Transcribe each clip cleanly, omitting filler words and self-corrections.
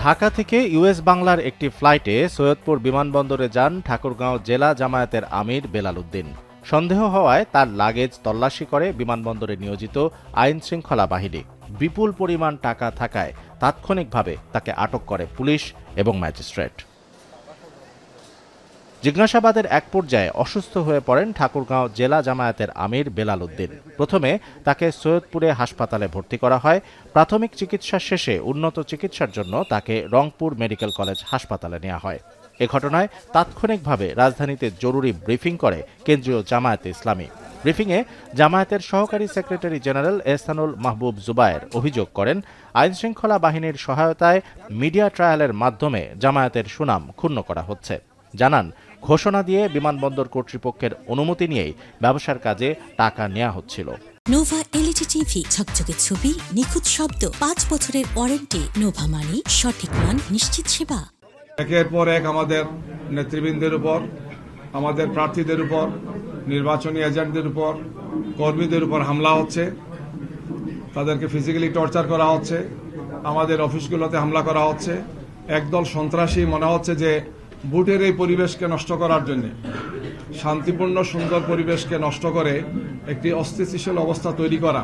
ঢাকা থেকে ইউএস বাংলার একটি ফ্লাইটে সৈয়দপুর বিমানবন্দরে যান ঠাকুরগাঁও জেলা জামায়াতের আমির বেলাল উদ্দিন। সন্দেহ হওয়ায় তার লাগেজ তল্লাশি করে বিমানবন্দরে নিয়োজিত আইনশৃঙ্খলা বাহিনী। বিপুল পরিমাণ টাকা থাকায় তাৎক্ষণিকভাবে তাকে আটক করে পুলিশ এবং ম্যাজিস্ট্রেট। জিজ্ঞাসাবাদের এক পর্যায়ে অসুস্থ হয়ে পড়েন ঠাকুরগাঁও জেলা জামায়াতের আমির বেলাল উদ্দিন। প্রথমে তাকে সৈয়দপুরে হাসপাতালে ভর্তি করা হয়। প্রাথমিক চিকিৎসা শেষে উন্নত চিকিৎসার জন্য তাকে রংপুর মেডিকেল কলেজ হাসপাতালে নেওয়া হয়। এ ঘটনায় তাৎক্ষণিকভাবে রাজধানীতে জরুরি ব্রিফিং করে কেন্দ্রীয় জামায়াতে ইসলামী। ব্রিফিংয়ে জামায়াতের সহকারী সেক্রেটারি জেনারেল এহসানুল মাহবুব জুবায়ের অভিযোগ করেন, আইনশৃঙ্খলা বাহিনীর সহায়তায় মিডিয়া ট্রায়ালের মাধ্যমে জামায়াতের সুনাম ক্ষুণ্ণ করা হচ্ছে। জানান, ঘোষণা দিয়ে বিমানবন্দর কর্তৃপক্ষের অনুমতি নিয়েই ব্যবসার কাজে টাকা নেওয়া হচ্ছিল। নোভা এলইডি টিভি, ঝকঝকে ছবি, নিখুঁত শব্দ, 5 বছরের ওয়ারেন্টি। নোভা মানি, সঠিক মান, নিশ্চিত সেবা। একের পর এক আমাদের নেতৃবৃন্দের উপর, আমাদের প্রার্থীদের উপর, নির্বাচনী এজেন্টদের উপর, কর্মীদের উপর হামলা হচ্ছে। তাদেরকে ফিজিক্যালি টর্চার করা হচ্ছে। আমাদের অফিসগুলোতে হামলা করা হচ্ছে। একদল সন্ত্রাসী মনে হচ্ছে যে ভোটের এই পরিবেশকে নষ্ট করার জন্য, শান্তিপূর্ণ সুন্দর পরিবেশকে নষ্ট করে একটি অস্থিতিশীল অবস্থা তৈরি করা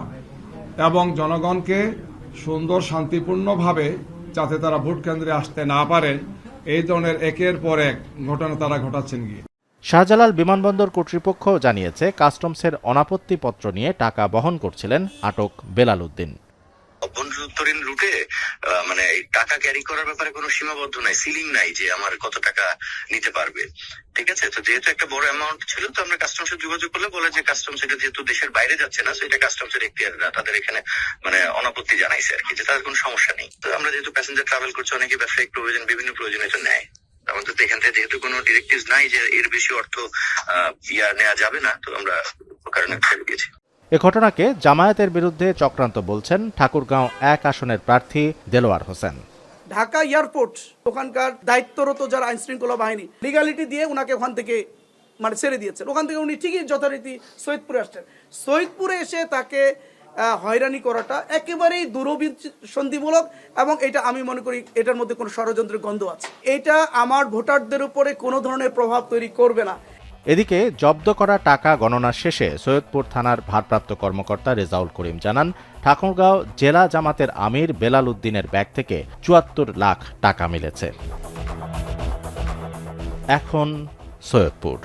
এবং জনগণকে সুন্দর শান্তিপূর্ণভাবে যাতে তারা ভোট কেন্দ্রে আসতে না পারে, এই ধরনের একের পর এক ঘটনা তারা ঘটাচ্ছেন গিয়ে। শাহজালাল বিমানবন্দর কর্তৃপক্ষ জানিয়েছে, কাস্টমসের অনাপত্তিপত্র নিয়ে টাকা বহন করছিলেন আটক বেলাল উদ্দিন। অভ্যন্তরীণ রুটে মানে টাকা ক্যারি করার ব্যাপারে কোনো সীমাবদ্ধ নাই, সিলিং নাই যে আমার কত টাকা নিতে পারবে। ঠিক আছে, তো যেহেতু একটা বড় অ্যামাউন্ট ছিল, তো আমরা কাস্টমসে যোগাযোগ করলে বলে যে কাস্টমস এটা যেহেতু দেশের বাইরে যাচ্ছে না, তো এটা কাস্টমসের এখতিয়ার না, তাদের এখানে মানে অনাপত্তি জানাইছে আর কি, যে তাদের কোনো সমস্যা নেই। তো আমরা যেহেতু প্যাসেঞ্জার ট্রাভেল করছি, অনেকে ব্যবসায়িক প্রয়োজন, বিভিন্ন প্রয়োজনে তো নেয়। আমাদের তো এখান থেকে যেহেতু কোনো ডিরেক্টিভ নাই যে এর বেশি অর্থ নেওয়া যাবে না, তো আমরা কারণে ফেলে দিয়েছি। এ ঘটনাকে জামায়াতের বিরুদ্ধে চক্রান্ত বলছেন ঠাকুরগাঁও 1 আসনের প্রার্থী দেলোয়ার হোসেন। ঢাকা এয়ারপোর্ট, ওখানকার দায়িত্বরত যারা আইনশৃঙ্খলা বাহিনী লিগ্যালিটি দিয়ে ওনাকে ওখান থেকে মানে ছেড়ে দিয়েছেন। ওখান থেকে উনি ঠিকই যথারীতি সৈয়দপুরে আসছেন। সৈয়দপুরে এসে তাকে হয়রানি করাটা একেবারেই দুরভিসন্ধিমূলক এবং এটা আমি মনে করি এটার মধ্যে কোনো ষড়যন্ত্রের গন্ধ আছে। এটা আমার ভোটারদের উপরে কোনো ধরনের প্রভাব তৈরি করবে না। এদিকে জব্দ করা টাকা গণনা শেষে সৈয়দপুর থানার ভারপ্রাপ্ত কর্মকর্তা রেজাউল করিম জানান, ঠাকুরগাঁও জেলা জামাতের আমির বেলাল উদ্দিনের ব্যাগ থেকে ৭৪ লাখ টাকা মিলেছে। এখন সৈয়দপুর।